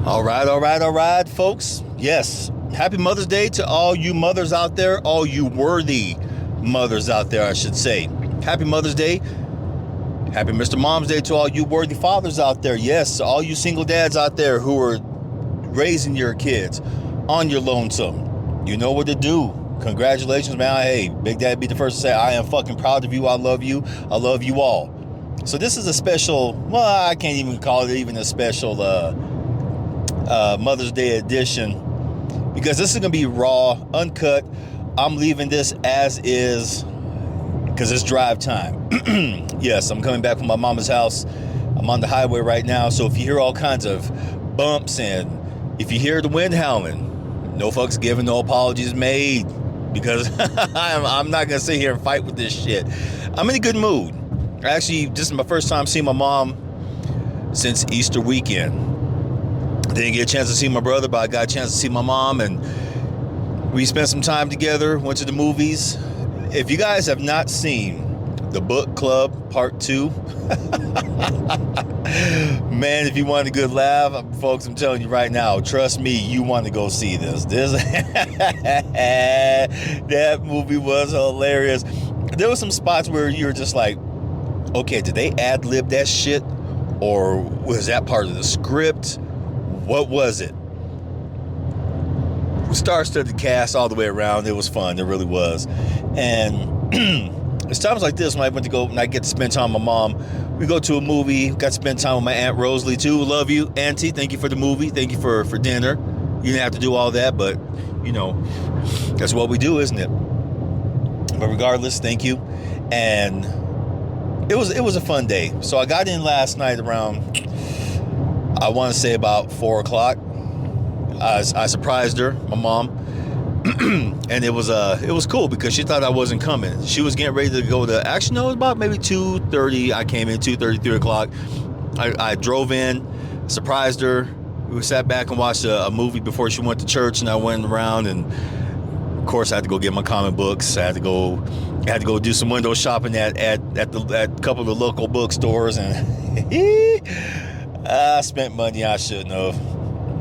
All right, folks. Yes, happy Mother's Day to all you mothers out there, all you worthy mothers out there, I should say. Happy Mother's Day. Happy Mr. Mom's Day to all you worthy fathers out there. Yes, all you single dads out there who are raising your kids on your lonesome. You know what to do. Congratulations, man. Hey, Big Daddy be the first to say, I am fucking proud of you. I love you. I love you all. So this is a special, well, I can't even call it even a special Mother's Day edition, because this is going to be raw, uncut. I'm leaving this as is because it's drive time. Yes, I'm coming back from my mama's house. I'm on the highway right now, so if you hear all kinds of bumps and if you hear the wind howling, no fucks given, no apologies made, because I'm not going to sit here and fight with this shit. I'm in a good mood. Actually, this is my first time seeing my mom since Easter weekend. Didn't get a chance to see my brother, but I got a chance to see my mom, and we spent some time together, went to the movies. If you guys have not seen The Book Club Part 2, man, if you want a good laugh, folks, I'm telling you right now, trust me, you want to go see this. That movie was hilarious. There were some spots where you were just like, okay, did they ad-lib that shit? Or was that part of the script? What was it? Star-studded cast all the way around. It was fun. It really was. And it's times like this when I get to spend time with my mom. We go to a movie. Got to spend time with my Aunt Rosalie too. Love you, Auntie. Thank you for the movie. Thank you for dinner. You didn't have to do all that, but you know, that's what we do, isn't it? But regardless, thank you. And it was a fun day. So I got in last night around, I want to say about 4 o'clock. I surprised her, my mom, and it was cool because she thought I wasn't coming. She was getting ready to go to, actually no, it was about maybe 2:30. I came in 2:30, 3 o'clock. I drove in, surprised her. We sat back and watched a movie before she went to church, and I went around, and of course I had to go get my comic books. I had to go do some window shopping at a couple of the local bookstores, and I spent money I shouldn't have.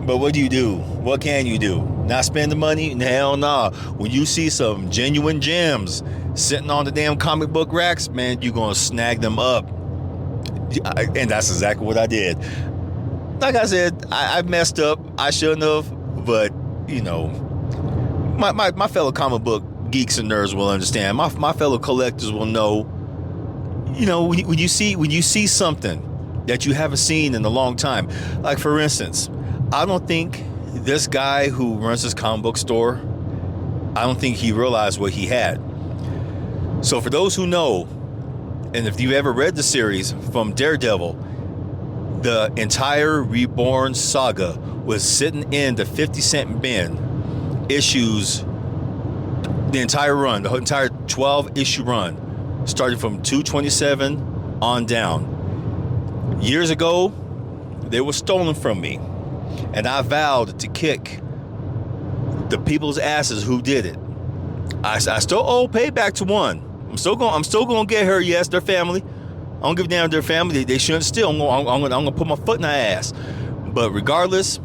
But what do you do? What can you do? Not spend the money? Hell nah. When you see some genuine gems sitting on the damn comic book racks, man, you're going to snag them up. And that's exactly what I did. Like I said, I messed up. I shouldn't have. But, you know, my fellow comic book geeks and nerds will understand. My fellow collectors will know. You know, when you see something that you haven't seen in a long time. Like, for instance, I don't think this guy who runs this comic book store, I don't think he realized what he had. So for those who know, and if you've ever read the series from Daredevil, the entire Reborn saga was sitting in the 50-cent bin issues, the entire run, the entire 12-issue run, starting from 227 on down. Years ago, they were stolen from me. And I vowed to kick the people's asses who did it. I still owe payback to one. I'm still going to get her. Yes, their family. I don't give a damn their family. They shouldn't steal. I'm going to put my foot in their ass. But regardless,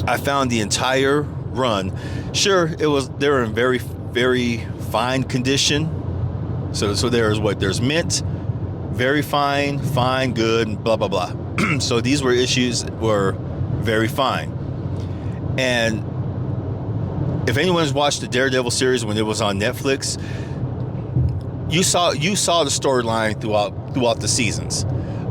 I found the entire run. Sure, they were in very, very fine condition. So there's mint, very fine, good, and blah, blah, blah. So these were very fine. And if anyone's watched the Daredevil series when it was on Netflix, you saw the storyline throughout the seasons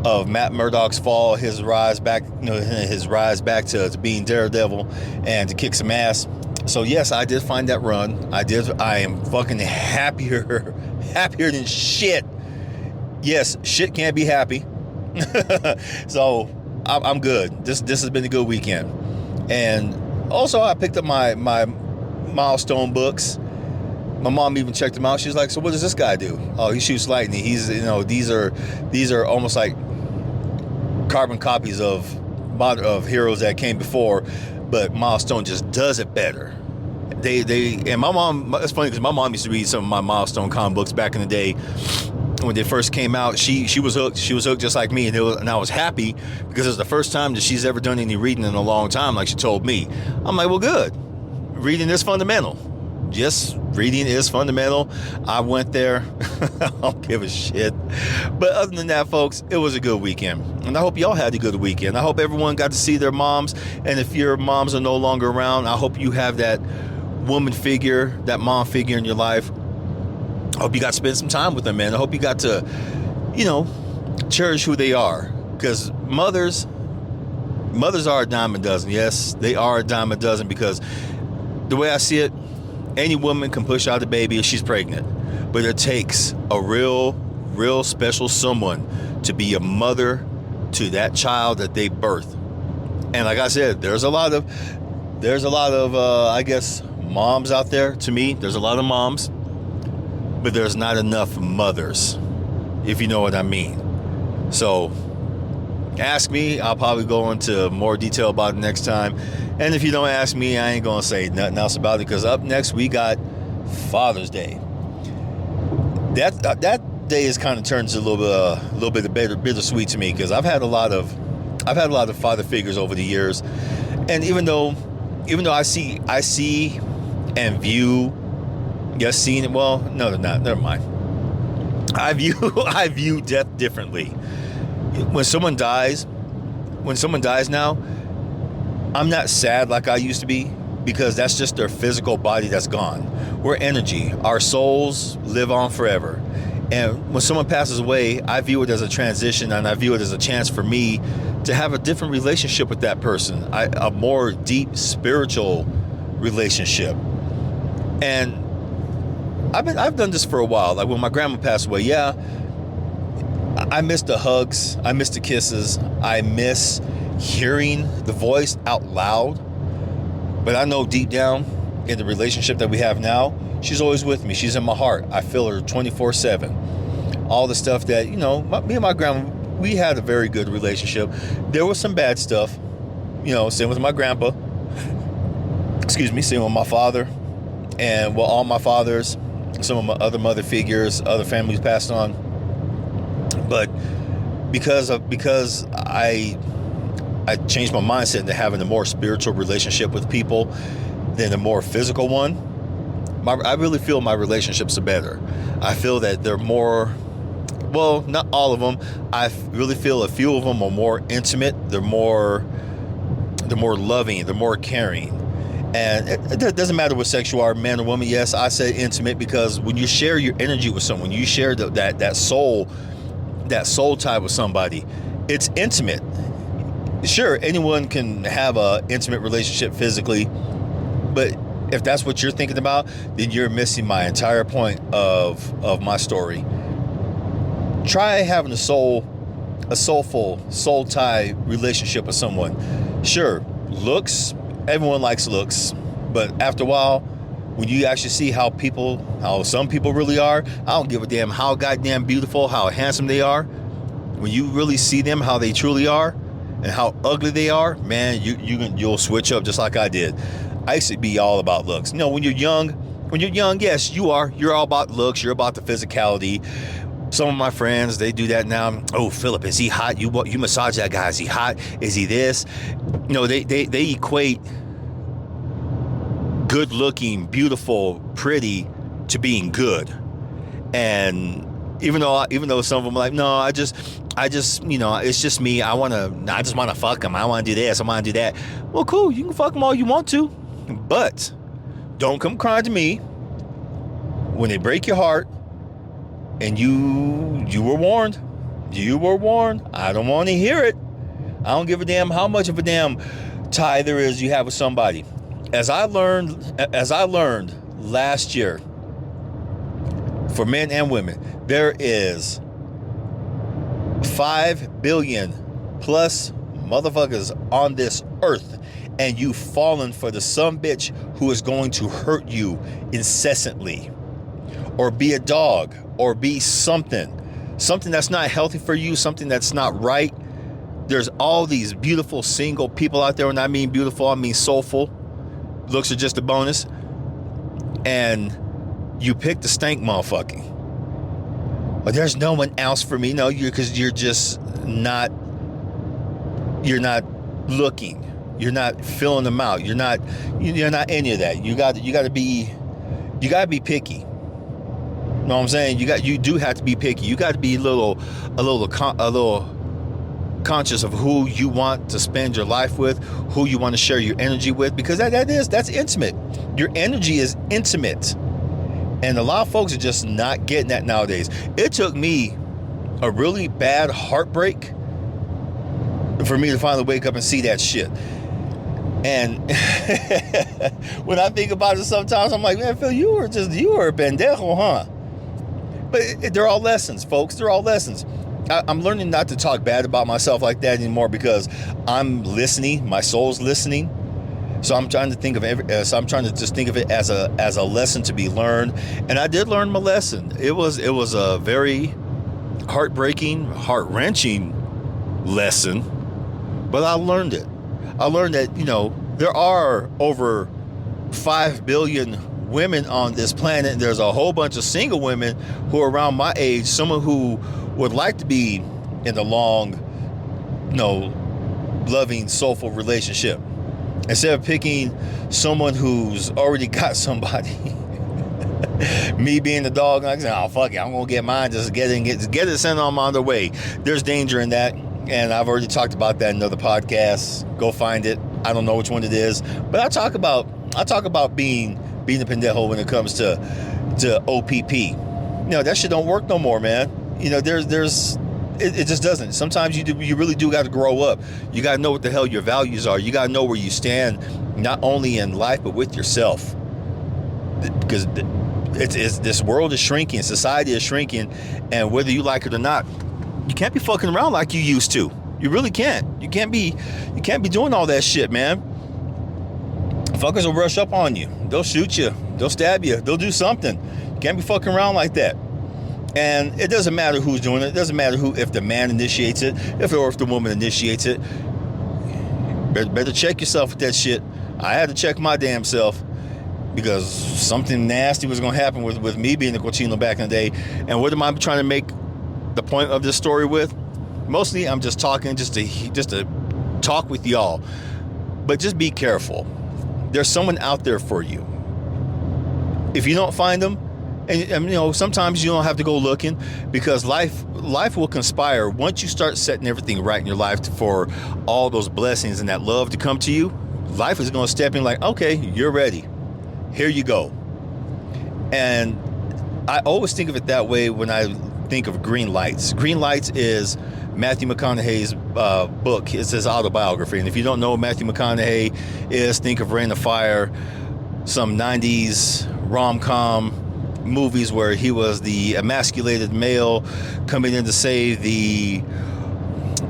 of Matt Murdock's fall, his rise back to being Daredevil and to kick some ass. So yes, I did find that run. I am fucking happier than shit. Yes, shit can't be happy. So I'm good. This has been a good weekend. And also I picked up my milestone books. My mom even checked them out. She's like, so what does this guy do? Oh, he shoots lightning. He's, these are almost like carbon copies of heroes that came before, but Milestone just does it better. And my mom, it's funny because my mom used to read some of my Milestone comic books back in the day. when they first came out, she was hooked. She was hooked just like me, and I was happy because it was the first time that she's ever done any reading in a long time, like she told me. I'm like, well, good. Reading is fundamental. Yes, reading is fundamental. I went there. I don't give a shit. But other than that, folks, it was a good weekend. And I hope y'all had a good weekend. I hope everyone got to see their moms. And if your moms are no longer around, I hope you have that woman figure, that mom figure in your life. I hope you got to spend some time with them, man. I hope you got to, cherish who they are. Because mothers are a dime a dozen. Yes, they are a dime a dozen, because the way I see it, any woman can push out a baby if she's pregnant, but it takes a real special someone to be a mother to that child that they birth. And like I said, there's a lot of I guess moms out there. To me, there's a lot of moms, but there's not enough mothers, if you know what I mean. So ask me, I'll probably go into more detail about it next time. And if you don't ask me, I ain't gonna say nothing else about it, because up next we got Father's Day. That day is kind of turned to a little bit bittersweet to me, because I've had a lot of father figures over the years, and even though I see and view, yes, seeing it. Well, no, they're not. Never mind. I view death differently. When someone dies now, I'm not sad like I used to be, because that's just their physical body that's gone. We're energy. Our souls live on forever. And when someone passes away, I view it as a transition, and I view it as a chance for me to have a different relationship with that person, a more deep spiritual relationship. And I've done this for a while. Like when my grandma passed away, yeah, I miss the hugs, I miss the kisses, I miss hearing the voice out loud. But I know deep down in the relationship that we have now, she's always with me. She's in my heart. I feel her 24/7. All the stuff that, me and my grandma, we had a very good relationship. There was some bad stuff, same with my grandpa. Same with my father. And all my fathers, some of my other mother figures, other families passed on. But because I changed my mindset into having a more spiritual relationship with people than a more physical one, I really feel my relationships are better. I feel that they're more, well, not all of them. I really feel a few of them are more intimate. They're more loving. They're more caring. And it doesn't matter what sex you are, man or woman. Yes, I say intimate, because when you share your energy with someone, you share that soul tie with somebody, it's intimate. Sure, anyone can have a intimate relationship physically, but if that's what you're thinking about, then you're missing my entire point of my story. Try having a soulful, soul tie relationship with someone. Sure, looks, everyone likes looks, but after a while, when you actually see how some people really are, I don't give a damn how goddamn beautiful, how handsome they are. When you really see them how they truly are and how ugly they are, man, you'll switch up just like I did. I used to be all about looks. When you're young, yes, you're all about looks. You're about the physicality. Some of my friends, they do that now. Oh, Philip, is he hot? You massage that guy. Is he hot? Is he this? They equate good looking, beautiful, pretty to being good. And even though some of them are like, no, I just it's just me. I just want to fuck him. I want to do this. I want to do that. Well, cool. You can fuck them all you want to, but don't come crying to me when they break your heart. And you were warned. You were warned. I don't want to hear it. I don't give a damn how much of a damn tie there is you have with somebody. As I learned last year, for men and women, there is 5 billion plus motherfuckers on this earth, and you've fallen for the sumbitch who is going to hurt you incessantly, or be a dog, or be something that's not healthy for you, something that's not right. There's all these beautiful single people out there. When I mean beautiful, I mean soulful. Looks are just a bonus. And you pick the stank motherfucking. Well, there's no one else for me. No, because you're just not. You're not looking. You're not filling them out. You're not any of that. You got to be picky. You know what I'm saying? You do have to be picky. You got to be a little conscious of who you want to spend your life with, who you want to share your energy with, because that's intimate. Your energy is intimate. And a lot of folks are just not getting that nowadays. It took me a really bad heartbreak for me to finally wake up and see that shit. And when I think about it sometimes, I'm like, man, Phil, you were a pendejo, huh? But they're all lessons, folks. They're all lessons. I'm learning not to talk bad about myself like that anymore, because I'm listening. My soul's listening. So I'm trying to think of I'm trying to just think of it as a lesson to be learned. And I did learn my lesson. It was a very heartbreaking, heart-wrenching lesson, but I learned it. I learned that, there are over 5 billion women on this planet. There's a whole bunch of single women who are around my age, someone who would like to be in a long, loving, soulful relationship. Instead of picking someone who's already got somebody, me being the dog, I say, oh, fuck it, I'm going to get mine, just get it sent on my other way. There's danger in that, and I've already talked about that in another podcast. Go find it. I don't know which one it is, but I talk about being a pendejo when it comes to OPP. That shit don't work no more, man. It just doesn't. Sometimes you really do got to grow up. You got to know what the hell your values are. You got to know where you stand, not only in life, but with yourself. Because this world is shrinking, society is shrinking, and whether you like it or not, you can't be fucking around like you used to. You really can't. You can't be doing all that shit, man. Fuckers will rush up on you. They'll shoot you. They'll stab you. They'll do something. You can't be fucking around like that. And it doesn't matter who's doing it. It doesn't matter if the man initiates it, if the woman initiates it. Better check yourself with that shit. I had to check my damn self, because something nasty was going to happen with me being a cochino back in the day. And what am I trying to make the point of this story with? Mostly I'm just talking just to talk with y'all. But just be careful. There's someone out there for you. If you don't find them, and sometimes you don't have to go looking, because life will conspire. Once you start setting everything right in your life for all those blessings and that love to come to you, life is going to step in like, okay, you're ready. Here you go. And I always think of it that way when I think of Green Lights. Green Lights is Matthew McConaughey's book. It's his autobiography. And if you don't know what Matthew McConaughey is, think of Rain of Fire, some 90s rom-com movies where he was the emasculated male coming in to save the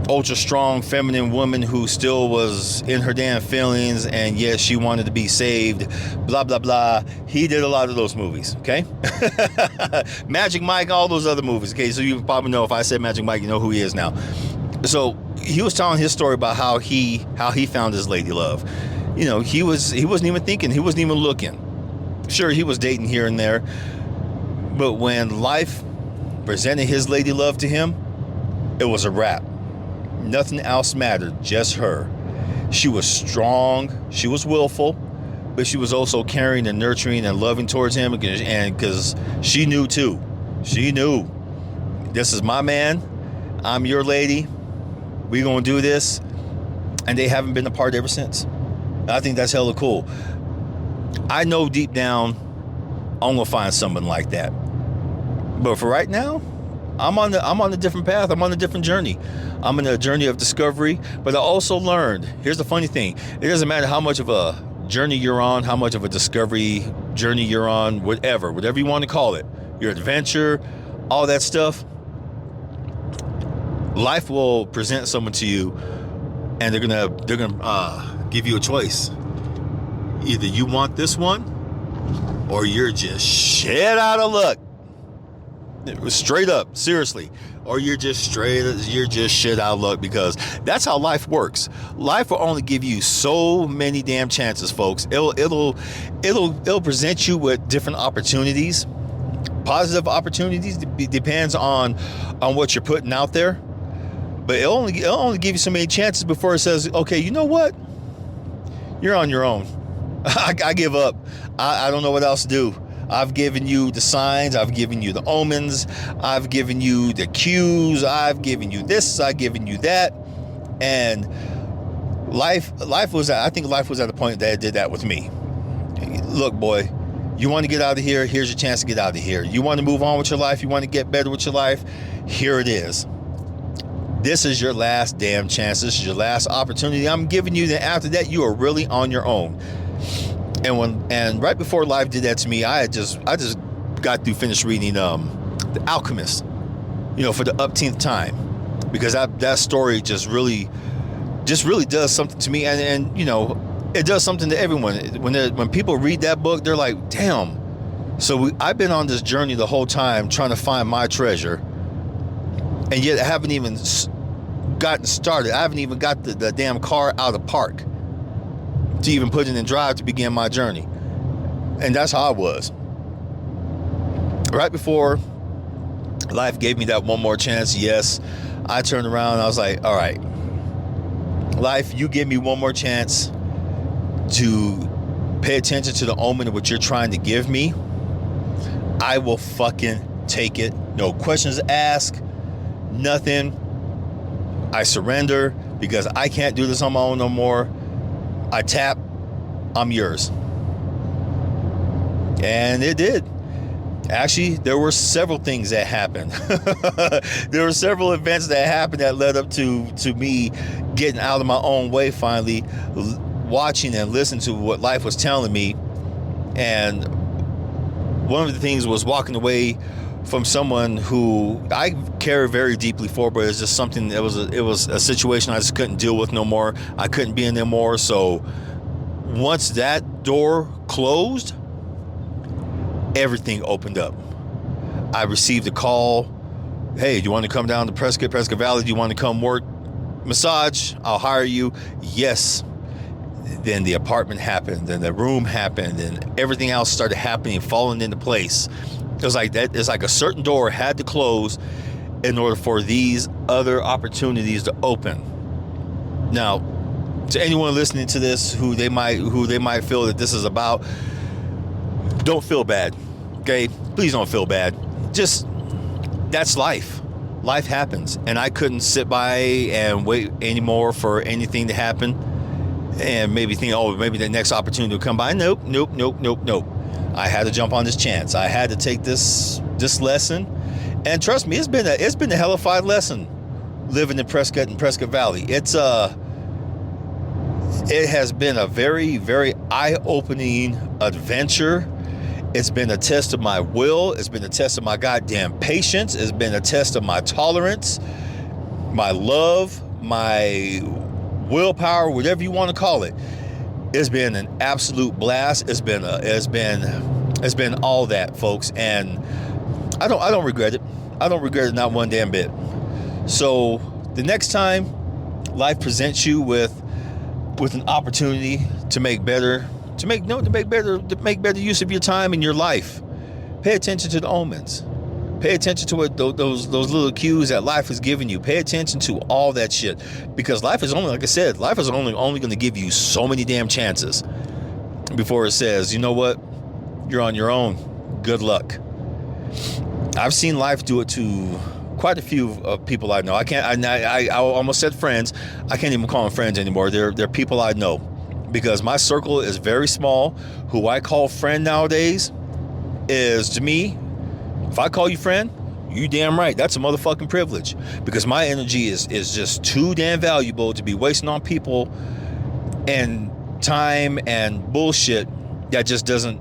ultra strong feminine woman who still was in her damn feelings, and yet she wanted to be saved, blah blah blah. He did a lot of those movies, okay? Magic Mike, all those other movies, okay? So you probably know, if I said Magic Mike, you know who he is now. So he was telling his story about how he found his lady love. He wasn't even thinking, he wasn't even looking. Sure, he was dating here and there, but when life presented his lady love to him, it was a wrap. Nothing else mattered, just her. She was strong, she was willful, but she was also caring and nurturing and loving towards him, and because she knew too. She knew, this is my man, I'm your lady, we gonna do this, and they haven't been apart ever since. I think that's hella cool. I know deep down I'm gonna find someone like that, but for right now, I'm on a different path. I'm on a different journey. I'm in a journey of discovery, but I also learned, here's the funny thing, it doesn't matter how much of a journey you're on, how much of a discovery journey you're on, whatever you want to call it, your adventure, all that stuff, life will present someone to you, and they're gonna give you a choice. Either you want this one, or you're just shit out of luck. Straight up, seriously. Or you're just shit out of luck, because that's how life works. Life will only give you so many damn chances, folks. It'll present you with different opportunities, positive opportunities. Depends on what you're putting out there. But it'll only give you so many chances before it says, okay, you know what? You're on your own. I give up. I don't know what else to do. I've given you the signs. I've given you the omens. I've given you the cues. I've given you this. I've given you that. And life was at the point that it did that with me. Look, boy, you want to get out of here? Here's your chance to get out of here. You want to move on with your life? You want to get better with your life? Here it is. This is your last damn chance. This is your last opportunity I'm giving you. Then after that, you are really on your own. And right before life did that to me, I just got through finished reading The Alchemist, for the upteenth time, because that story just really does something to me, and it does something to everyone. When people read that book, they're like, damn. So I've been on this journey the whole time trying to find my treasure, and yet I haven't even gotten started. I haven't even got the damn car out of the park to even put it in drive to begin my journey. And that's how I was. Right before life gave me that one more chance, yes, I turned around and I was like, all right, life, you give me one more chance to pay attention to the omen of what you're trying to give me. I will fucking take it. No questions asked, nothing. I surrender because I can't do this on my own no more. I tap, I'm yours. And it did. Actually, there were several things that happened. There were several events that happened that led up to me getting out of my own way finally, watching and listening to what life was telling me. And one of the things was walking away from someone who I care very deeply for, but it's just something that it was a situation I just couldn't deal with no more. I couldn't be in there more. So once that door closed, everything opened up. I received a call. Hey, do you want to come down to Prescott Valley? Do you want to come work massage? I'll hire you. Yes. Then the apartment happened, then the room happened, and everything else started happening, falling into place. It was like that. It's like a certain door had to close in order for these other opportunities to open. Now, to anyone listening to this who they might feel that this is about, don't feel bad. Okay? Please don't feel bad. Just, that's life. Life happens. And I couldn't sit by and wait anymore for anything to happen and maybe think, oh, maybe the next opportunity will come by. Nope. I had to jump on this chance. I had to take this lesson, and trust me, it's been a hellified lesson living in Prescott and Prescott Valley. It has been a very, very eye-opening adventure. It's been a test of my will. It's been a test of my goddamn patience. It's been a test of my tolerance, my love, my willpower, whatever you want to call it. It's been an absolute blast. It's been all that, folks, and I don't regret it. I don't regret it not one damn bit. So the next time life presents you with an opportunity to make better use of your time and your life, pay attention to the omens. Pay attention to what those little cues that life has given you. Pay attention to all that shit, because life is only, like I said, life is only going to give you so many damn chances before it says, you know what, you're on your own. Good luck. I've seen life do it to quite a few people I know. I almost said friends. I can't even call them friends anymore. They're people I know, because my circle is very small. Who I call friend nowadays is, to me, if I call you friend, you damn right, that's a motherfucking privilege, because my energy is just too damn valuable to be wasting on people and time and bullshit that just doesn't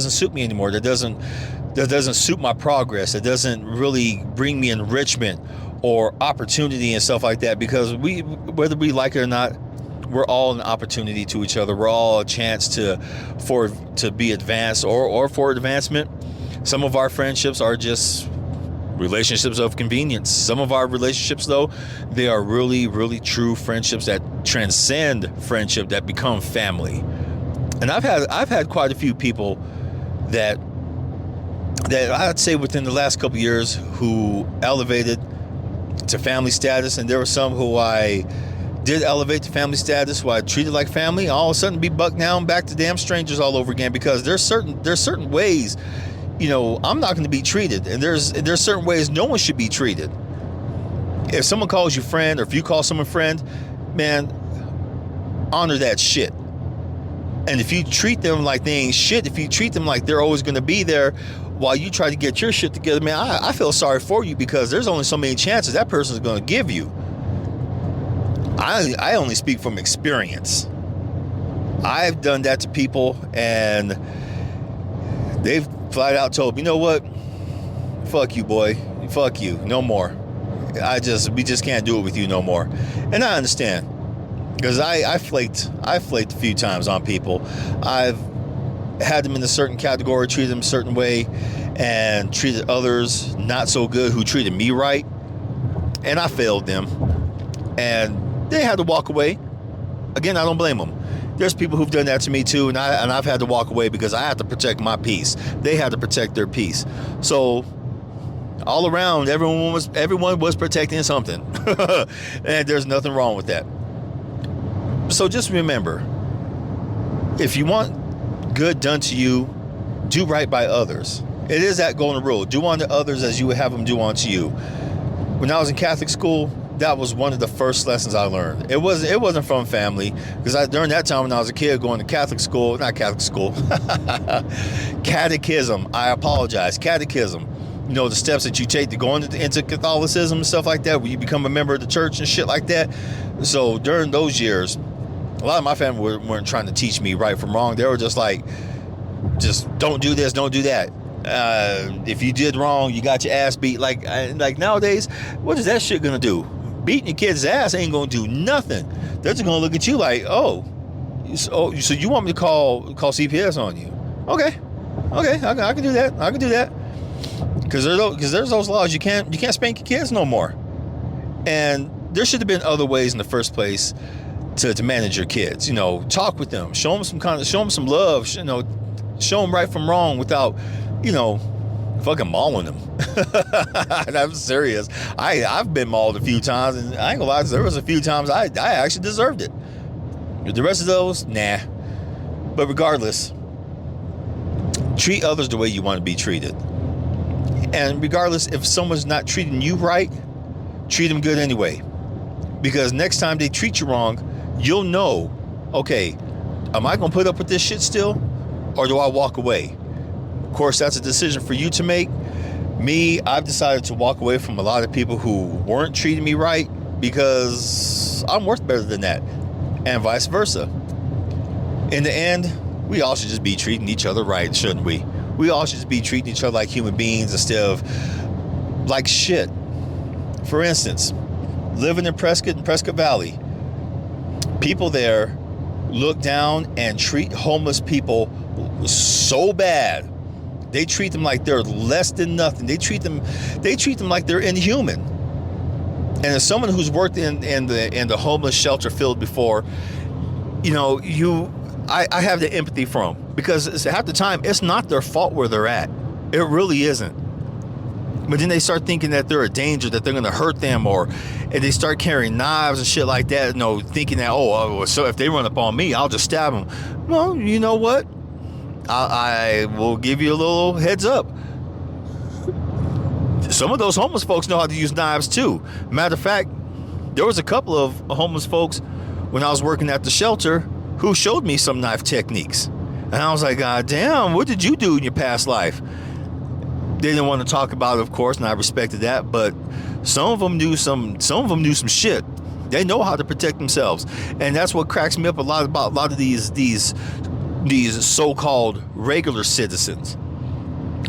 suit me anymore. That doesn't suit my progress. It doesn't really bring me enrichment or opportunity and stuff like that, because whether we like it or not, we're all an opportunity to each other. We're all a chance to be advanced or for advancement. Some of our friendships are just relationships of convenience. Some of our relationships, though, they are really, really true friendships that transcend friendship, that become family. And I've had quite a few people that that I'd say within the last couple of years who elevated to family status, and there were some who I did elevate to family status, who I treated like family, all of a sudden be bucked down back to damn strangers all over again, because there's certain ways, I'm not going to be treated, and there's certain ways no one should be treated. If someone calls you friend, or if you call someone friend, man, honor that shit. And if you treat them like they ain't shit, if you treat them like they're always going to be there while you try to get your shit together, man, I feel sorry for you, because there's only so many chances that person's going to give you. I only speak from experience. I've done that to people, and they've flat out told me, you know what? Fuck you, boy. Fuck you. No more. We just can't do it with you no more. And I understand, because I flaked a few times on people. I've had them in a certain category, treated them a certain way, and treated others not so good who treated me right, and I failed them, and they had to walk away. Again, I don't blame them. There's people who've done that to me too, and I've had to walk away because I had to protect my peace. They had to protect their peace. So all around, everyone was protecting something. And there's nothing wrong with that. So just remember, if you want good done to you, do right by others. It is that golden rule. Do unto others as you would have them do unto you. When I was in Catholic school, that was one of the first lessons I learned. It wasn't from family, because during that time when I was a kid going to catechism. I apologize. Catechism. The steps that you take to go into Catholicism and stuff like that, where you become a member of the church and shit like that. So during those years, a lot of my family weren't trying to teach me right from wrong. They were just like, just don't do this, don't do that. If you did wrong, you got your ass beat. Like nowadays, what is that shit gonna do? Beating your kid's ass ain't gonna do nothing. They're just gonna look at you like, so you want me to call CPS on you? Okay, I can do that. Because there's those laws. You can't spank your kids no more. And there should have been other ways in the first place to manage your kids. Talk with them, show them some love. Show them right from wrong without, fucking mauling them. I'm serious. I've been mauled a few times, and I ain't gonna lie, there was a few times I actually deserved it. The rest of those, nah. But regardless, treat others the way you want to be treated. And regardless, if someone's not treating you right, treat them good anyway. Because next time they treat you wrong, you'll know, okay, am I gonna put up with this shit still, or do I walk away? Of course, that's a decision for you to make. Me, I've decided to walk away from a lot of people who weren't treating me right, because I'm worth better than that, and vice versa. In the end, we all should just be treating each other right, shouldn't we? We all should just be treating each other like human beings instead of like shit. For instance, living in Prescott Valley, people there look down and treat homeless people so bad. They treat them like they're less than nothing. They treat them like they're inhuman. And as someone who's worked in the homeless shelter field before, I have the empathy for them, because half the time it's not their fault where they're at. It really isn't. But then they start thinking that they're a danger, that they're going to hurt them, and they start carrying knives and shit like that, thinking that, so if they run up on me, I'll just stab them. Well, you know what? I will give you a little heads up. Some of those homeless folks know how to use knives too. Matter of fact, there was a couple of homeless folks when I was working at the shelter who showed me some knife techniques. And I was like, God damn, what did you do in your past life? They didn't want to talk about it, of course, and I respected that, but some of them knew some shit. They know how to protect themselves. And that's what cracks me up a lot about a lot of these so-called regular citizens.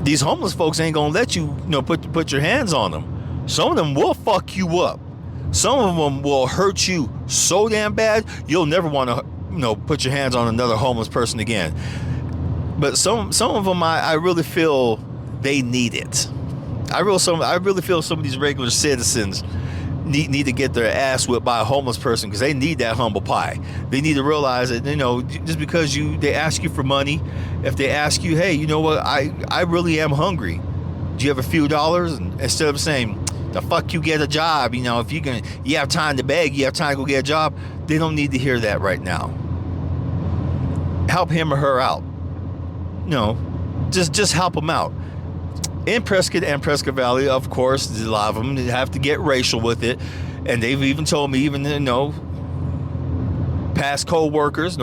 These homeless folks ain't gonna let you, put your hands on them. Some of them will fuck you up. Some of them will hurt you so damn bad you'll never want to, put your hands on another homeless person again. But some of them, I really feel they need it. I really feel some of these regular citizens need to get their ass whipped by a homeless person because they need that humble pie. They need to realize that, just because they ask you for money, if they ask you, hey, you know what, I really am hungry. Do you have a few dollars? And instead of saying, the fuck you get a job, if you have time to beg, you have time to go get a job, they don't need to hear that right now. Help him or her out. Just help them out. In Prescott and Prescott Valley, of course, a lot of them have to get racial with it, and they've even told me, past co-workers,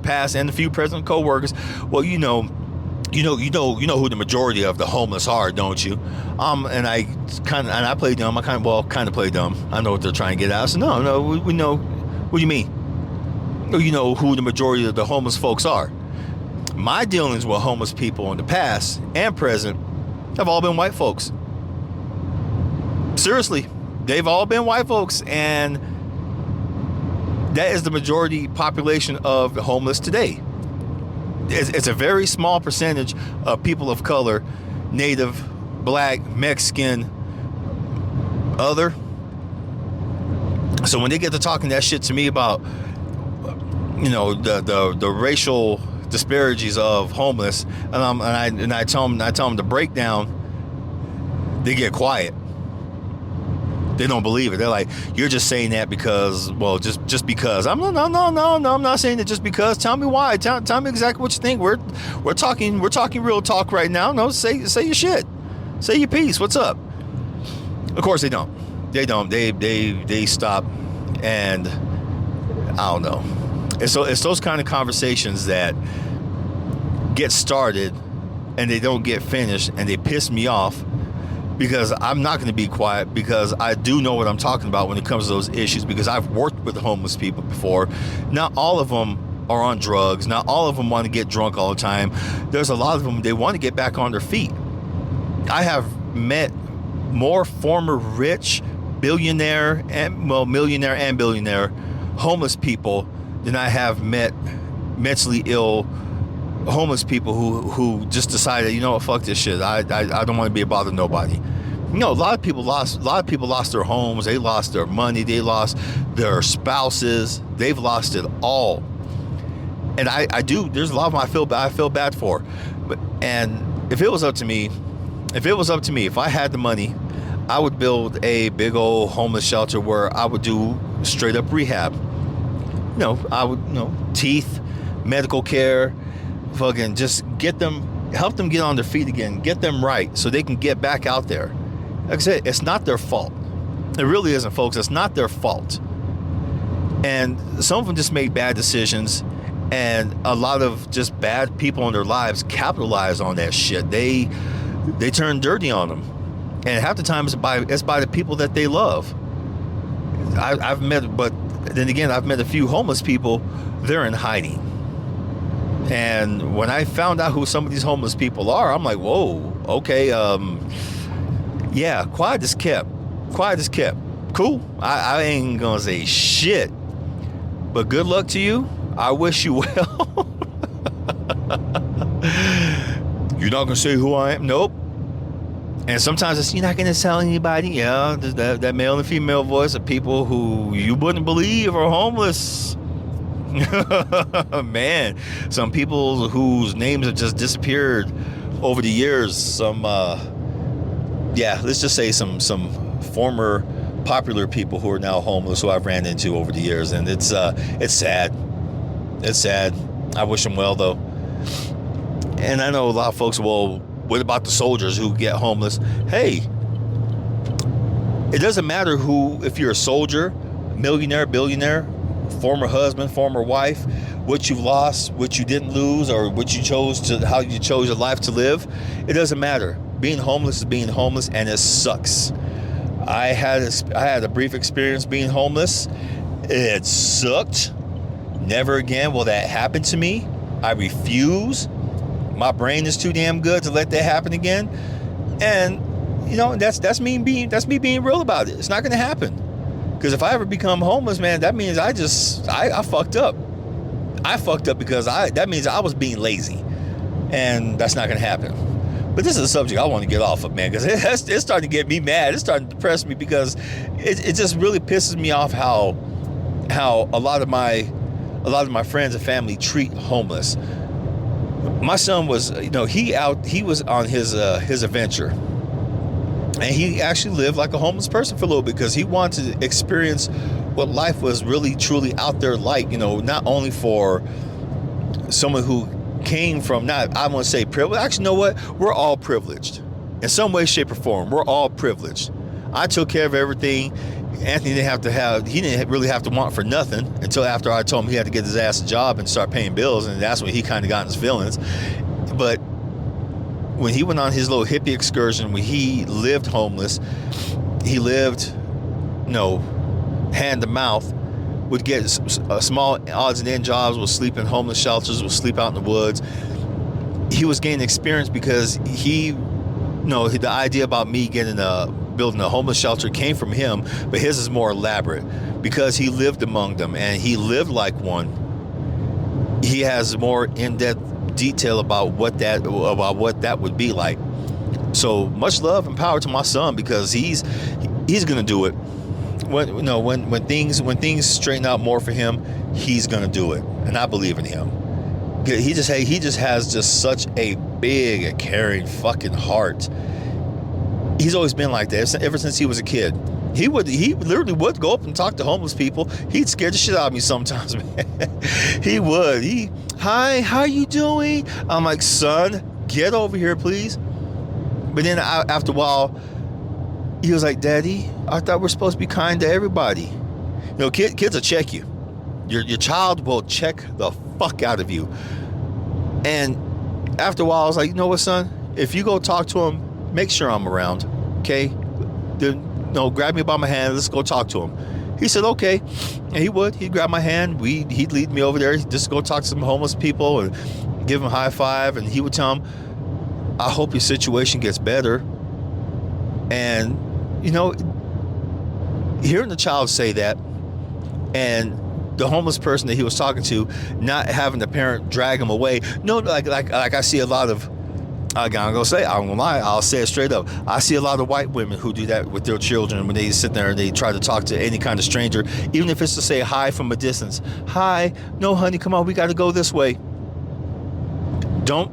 past and a few present co-workers, well, you know who the majority of the homeless are, don't you? And I play dumb. I kind of play dumb. I know what they're trying to get at. So no, we know. What do you mean? You know who the majority of the homeless folks are. My dealings with homeless people in the past and present have all been white folks. Seriously, they've all been white folks, and that is the majority population of the homeless today. It's a very small percentage of people of color, Native, Black, Mexican, other. So when they get to talking that shit to me about, the racial disparities of homeless, and I tell them the breakdown, they get quiet. They don't believe it. They're like, you're just saying that because, well, just because. No, I'm not saying it just because. Tell me why. Tell me exactly what you think. We're talking real talk right now. No, say your shit. Say your piece. What's up? Of course they don't. They stop, and I don't know. It's those kind of conversations that get started and they don't get finished, and they piss me off. Because I'm not going to be quiet, because I do know what I'm talking about when it comes to those issues, because I've worked with homeless people before. Not all of them are on drugs. Not all of them want to get drunk all the time. There's a lot of them, they want to get back on their feet. I have met more former rich, millionaire and billionaire homeless people than I have met mentally ill homeless people who just decided, fuck this shit. I don't want to be a bother to nobody. A lot of people lost their homes, they lost their money, they lost their spouses, they've lost it all. And there's a lot of them I feel bad for. And if it was up to me, if I had the money, I would build a big old homeless shelter where I would do straight up rehab. I would, teeth, medical care, fucking just help them get on their feet again, get them right so they can get back out there. Like I said, it's not their fault. It really isn't, folks. It's not their fault. And some of them just make bad decisions, and a lot of just bad people in their lives capitalize on that shit. They turn dirty on them, and half the time it's by the people that they love. I've met a few homeless people. They're in hiding. And when I found out who some of these homeless people are, I'm like, whoa, okay, yeah, quiet as kept. Cool. I ain't gonna say shit. But good luck to you. I wish you well. You're not gonna say who I am? Nope. And sometimes you're not gonna tell anybody. Yeah, there's that male and female voice of people who you wouldn't believe are homeless. Man, some people whose names have just disappeared over the years. Let's just say some former popular people who are now homeless who I've ran into over the years, and it's sad. It's sad. I wish them well though. And I know a lot of folks, well, what about the soldiers who get homeless? Hey, it doesn't matter if you're a soldier, millionaire, billionaire, former husband, former wife, what you lost, what you didn't lose, or how you chose your life to live. It doesn't matter. Being homeless is being homeless, and it sucks. I had a brief experience being homeless. It sucked. Never again will that happen to me. I refuse. My brain is too damn good to let that happen again. And that's me being real about it. It's not going to happen. Because if I ever become homeless, man, that means I fucked up. I fucked up because that means I was being lazy. And that's not going to happen. But this is a subject I want to get off of, man, because it's starting to get me mad. It's starting to depress me because it just really pisses me off how a lot of my friends and family treat homeless. My son was, he was on his adventure, and he actually lived like a homeless person for a little bit because he wanted to experience what life was really truly out there like, not only for someone who came from, not, I want to say privilege. Actually, you know what? We're all privileged in some way, shape, or form. We're all privileged. I took care of everything. Anthony didn't really have to want for nothing until after I told him he had to get his ass a job and start paying bills, and that's when he kind of got in his feelings. But when he went on his little hippie excursion, when he lived homeless, he lived, hand to mouth, would get small odds and end jobs, would sleep in homeless shelters, would sleep out in the woods. He was gaining experience because the idea about me building a homeless shelter came from him, but his is more elaborate because he lived among them and he lived like one. He has more in-depth detail about what that would be like. So much love and power to my son, because he's gonna do it. When things straighten out more for him, he's gonna do it, and I believe in him. He just has such a big and caring fucking heart. He's always been like that ever since he was a kid. He literally would go up and talk to homeless people. He'd scare the shit out of me sometimes, man. He would. Hi, how you doing? I'm like, son, get over here, please. But then after a while, he was like, Daddy, I thought we're supposed to be kind to everybody. Kids will check you. Your child will check the fuck out of you. And after a while, I was like, you know what, son? If you go talk to him, make sure I'm around, okay? Grab me by my hand. Let's go talk to him. He said, okay. And he would. He'd grab my hand. He'd lead me over there. Just go talk to some homeless people and give them a high five. And he would tell them, I hope your situation gets better. And, hearing the child say that, and the homeless person that he was talking to not having the parent drag him away. Like I see a lot of, I'm gonna say, I won't lie, I'll say it straight up. I see a lot of white women who do that with their children when they sit there and they try to talk to any kind of stranger, even if it's to say hi from a distance. Hi, no honey, come on, we gotta go this way. Don't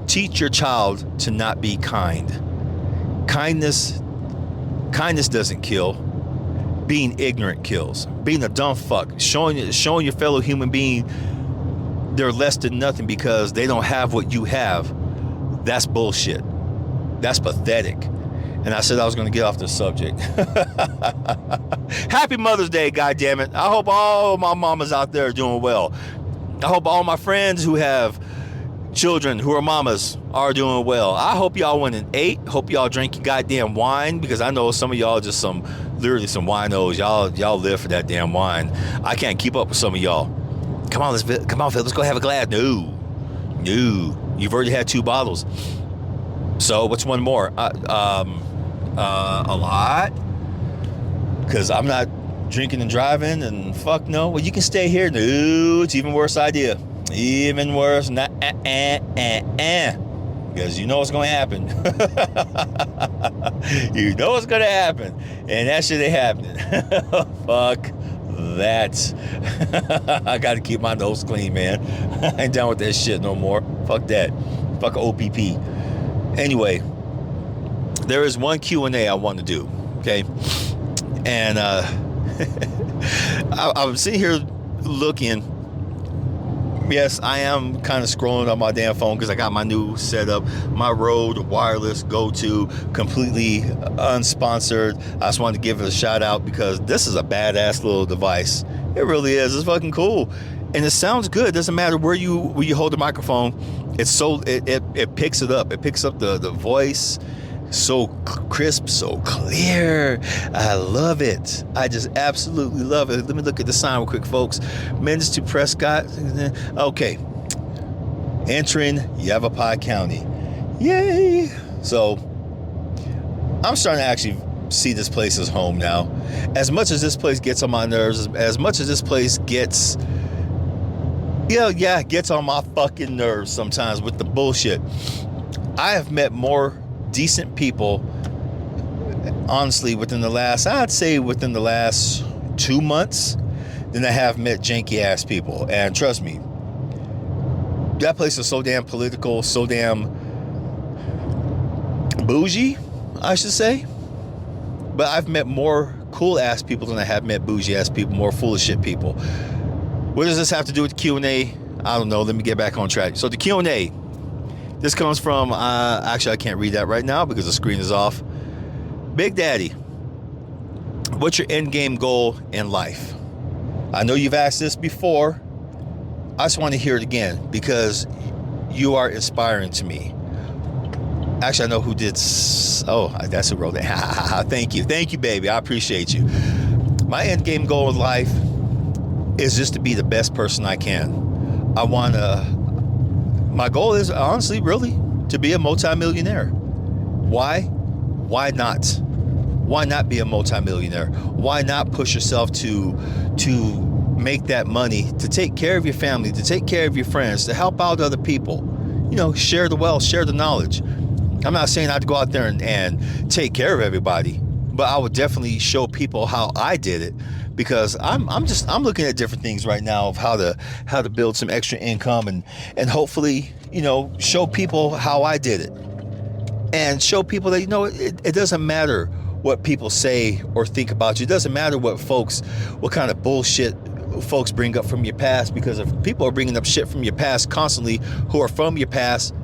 teach your child to not be kind. Kindness doesn't kill. Being ignorant kills. Being a dumb fuck. Showing your fellow human being they're less than nothing because they don't have what you have. That's bullshit. That's pathetic. And I said I was going to get off the subject. Happy Mother's Day, goddammit. I hope all my mamas out there are doing well. I hope all my friends who have children who are mamas are doing well. I hope y'all went and ate. Hope y'all drank your goddamn wine, because I know some of y'all just literally some winos. Y'all live for that damn wine. I can't keep up with some of y'all. Come on, Phil, let's go have a glass. No. You've already had 2 bottles. So what's one more? A lot. Because I'm not drinking and driving, and fuck no. Well, you can stay here. No, it's even worse idea. Even worse. Because you know what's going to happen. You know what's going to happen. And that shit ain't happening. Fuck that. I got to keep my nose clean, man. I ain't down with that shit no more. Fuck that. Fuck OPP. Anyway, there is one Q&A I want to do. Okay. And I'm sitting here looking. Yes, I am kind of scrolling on my damn phone because I got my new setup, my Rode wireless go-to, completely unsponsored. I just wanted to give it a shout out because this is a badass little device. It really is. It's fucking cool, and it sounds good. It doesn't matter where you hold the microphone. It's it picks it up. It picks up the voice. So crisp, so clear. I love it. I just absolutely love it. Let me look at the sign real quick, folks. Men's to Prescott. Okay. Entering Yavapai County. Yay. So I'm starting to actually see this place as home now. As much as this place gets on my nerves, as much as this place gets on my fucking nerves sometimes with the bullshit. I have met more decent people, honestly, within the last 2 months than I have met janky ass people. And trust me, that place is so damn political, so damn bougie, I should say. But I've met more cool ass people than I have met bougie ass people, more full of shit people. What does this have to do with the Q&A? I don't know. Let me get back on track. So the Q&A, this comes from, actually I can't read that right now because the screen is off. Big Daddy, what's your end game goal in life? I know you've asked this before. I just want to hear it again because you are inspiring to me. Actually, I know who did. Oh, that's who wrote it. Thank you, baby. I appreciate you. My end game goal in life is just to be the best person I can. My goal is honestly, really, to be a multimillionaire. Why? Why not? Why not be a multimillionaire? Why not push yourself to make that money, to take care of your family, to take care of your friends, to help out other people? You know, share the wealth, share the knowledge. I'm not saying I have to go out there and take care of everybody, but I would definitely show people how I did it, because I'm looking at different things right now of how to build some extra income and hopefully, you know, show people how I did it, and show people that, you know, it doesn't matter what people say or think about you. It doesn't matter what kind of bullshit folks bring up from your past, because if people are bringing up shit from your past constantly who are from your past,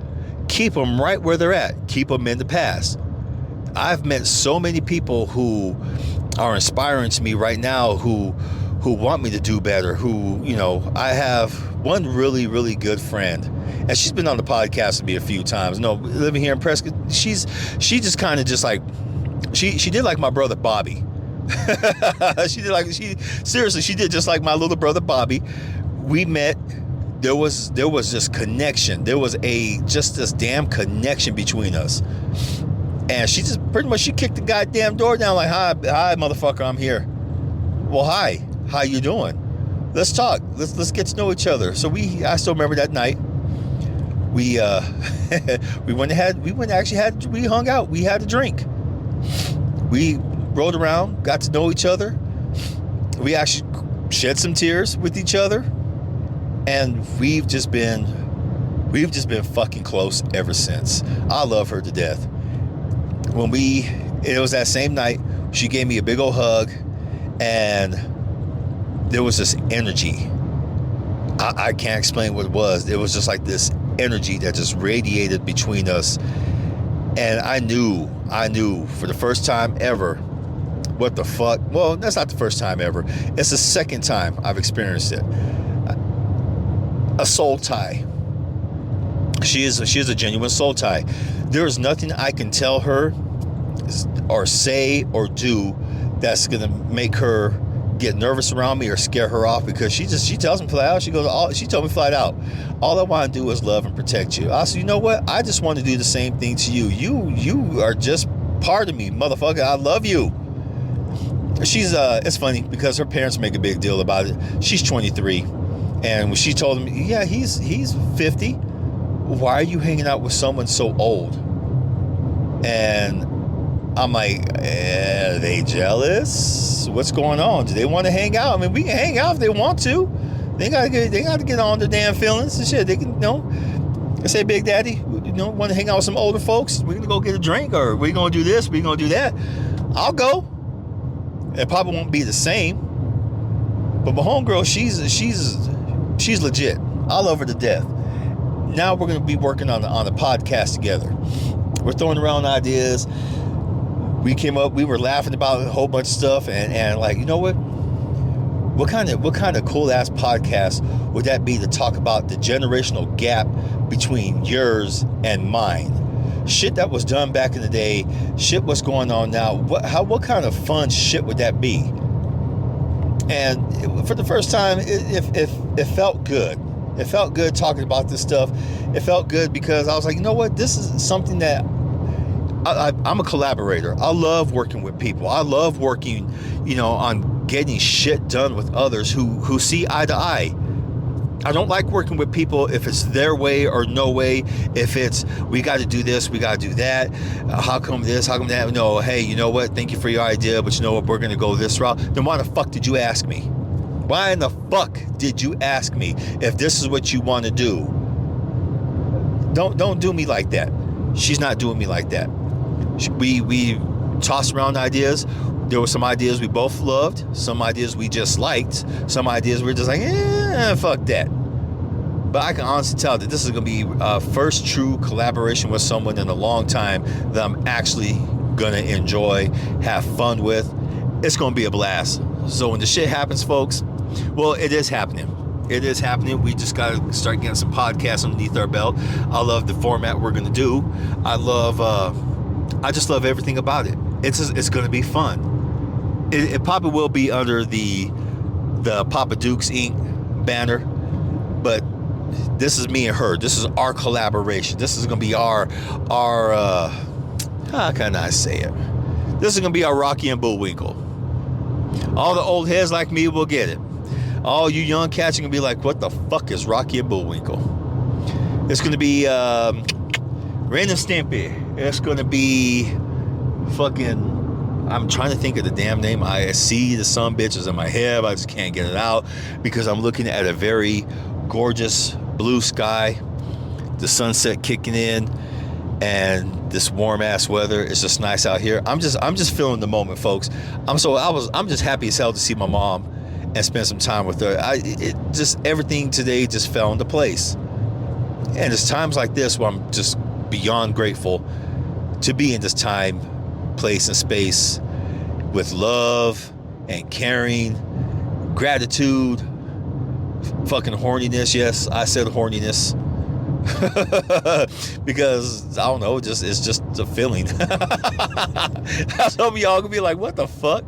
keep them right where they're at. Keep them in the past. I've met so many people who are inspiring to me right now, who want me to do better, who, you know, I have one really, really good friend, and she's been on the podcast with me a few times. No, living here in Prescott, she just kind of just like, she did like my brother Bobby. She did just like my little brother Bobby. We met. There was this connection. There was just this damn connection between us. And she just pretty much, she kicked the goddamn door down like, hi motherfucker, I'm here. Well, hi, how you doing? Let's talk. Let's get to know each other. So I still remember that night. We we hung out. We had a drink. We rode around, got to know each other. We actually shed some tears with each other. And we've just been fucking close ever since. I love her to death. It was that same night, she gave me a big old hug, and there was this energy. I can't explain what it was. It was just like this energy that just radiated between us. And I knew for the first time ever, what the fuck? Well, that's not the first time ever. It's the second time I've experienced it. A soul tie. She is a genuine soul tie. There is nothing I can tell her or say or do that's gonna make her get nervous around me or scare her off, because she tells me flat out. She told me flat out, all I want to do is love and protect you. I said, you know what? I just want to do the same thing to you. You are just part of me, motherfucker. I love you. It's funny because her parents make a big deal about it. She's 23. And when she told him, yeah, he's 50. Why are you hanging out with someone so old? And I'm like, are they jealous? What's going on? Do they want to hang out? I mean, we can hang out if they want to. They gotta get on their damn feelings and shit. They can, you know. I say, Big Daddy, you know, want to hang out with some older folks? We're gonna go get a drink, or we're gonna do this, we're gonna do that. I'll go. It probably won't be the same. But my homegirl, she's legit. I love her to death. Now we're going to be working on the podcast together. We're throwing around ideas. We were laughing about a whole bunch of stuff, and like, you know what kind of cool ass podcast would that be to talk about the generational gap between yours and mine? Shit that was done back in the day, shit what's going on now. What kind of fun shit would that be? And for the first time, it felt good. It felt good talking about this stuff. It felt good because I was like, you know what? This is something that I'm a collaborator. I love working with people. I love working, you know, on getting shit done with others who see eye to eye. I don't like working with people if it's their way or no way. If it's, we got to do this, we got to do that. How come this? How come that? No, hey, you know what? Thank you for your idea, but you know what? We're going to go this route. Then why the fuck did you ask me? Why in the fuck did you ask me if this is what you want to do? Don't do me like that. She's not doing me like that. We tossed around ideas. There were some ideas we both loved, some ideas we just liked, some ideas we're just like, fuck that. But I can honestly tell that this is going to be first true collaboration with someone in a long time that I'm actually going to enjoy, have fun with. It's going to be a blast. So when the shit happens, folks, well, it is happening. It is happening. We just got to start getting some podcasts underneath our belt. I love the format we're going to do. I just love everything about it. It's going to be fun. It probably will be under the Papa Dukes Inc. banner, but this is me and her. This is our collaboration. This is gonna be our how can I say it? This is gonna be our Rocky and Bullwinkle. All the old heads like me will get it. All you young cats are gonna be like, what the fuck is Rocky and Bullwinkle? It's gonna be Ren and Stimpy. It's gonna be fucking, I'm trying to think of the damn name. I see the sun bitches in my head, but I just can't get it out because I'm looking at a very gorgeous blue sky, the sunset kicking in, and this warm ass weather. It's just nice out here. I'm just feeling the moment, folks. I'm just happy as hell to see my mom and spend some time with her. Everything today just fell into place. And it's times like this where I'm just beyond grateful to be in this time, place, and space with love and caring, gratitude, fucking horniness. Yes, I said horniness. Because I don't know, it's just a feeling. Some of y'all gonna be like, what the fuck?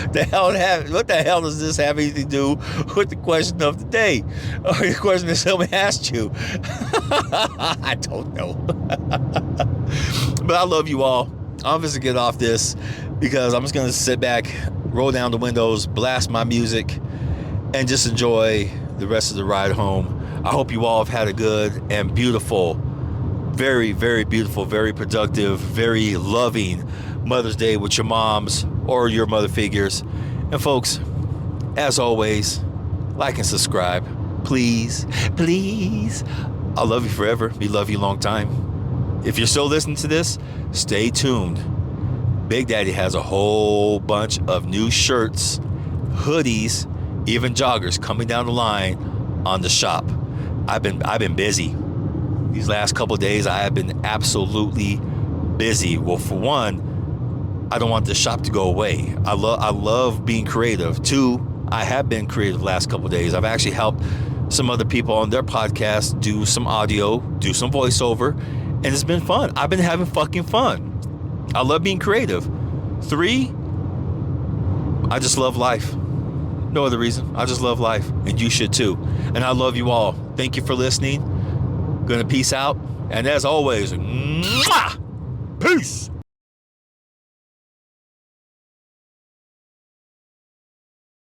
What the hell does this have anything to do with the question of the day, or the question that someone asked you? I don't know. But I love you all. I'm just gonna get off this because I'm just gonna sit back, roll down the windows, blast my music, and just enjoy the rest of the ride home. I hope you all have had a good and beautiful, very, very beautiful, very productive, very loving Mother's Day with your moms or your mother figures. And folks, as always, like and subscribe. Please, please. I love you forever. We love you a long time. If you're still listening to this, stay tuned. Big Daddy has a whole bunch of new shirts, hoodies, even joggers coming down the line on the shop. I've been busy. These last couple of days, I have been absolutely busy. Well, for one, I don't want the shop to go away. I love being creative. Two, I have been creative the last couple of days. I've actually helped some other people on their podcast do some audio, do some voiceover, and it's been fun. I've been having fucking fun. I love being creative. Three, I just love life. No other reason. I just love life, and you should too. And I love you all. Thank you for listening. Gonna peace out, and as always, mwah! Peace.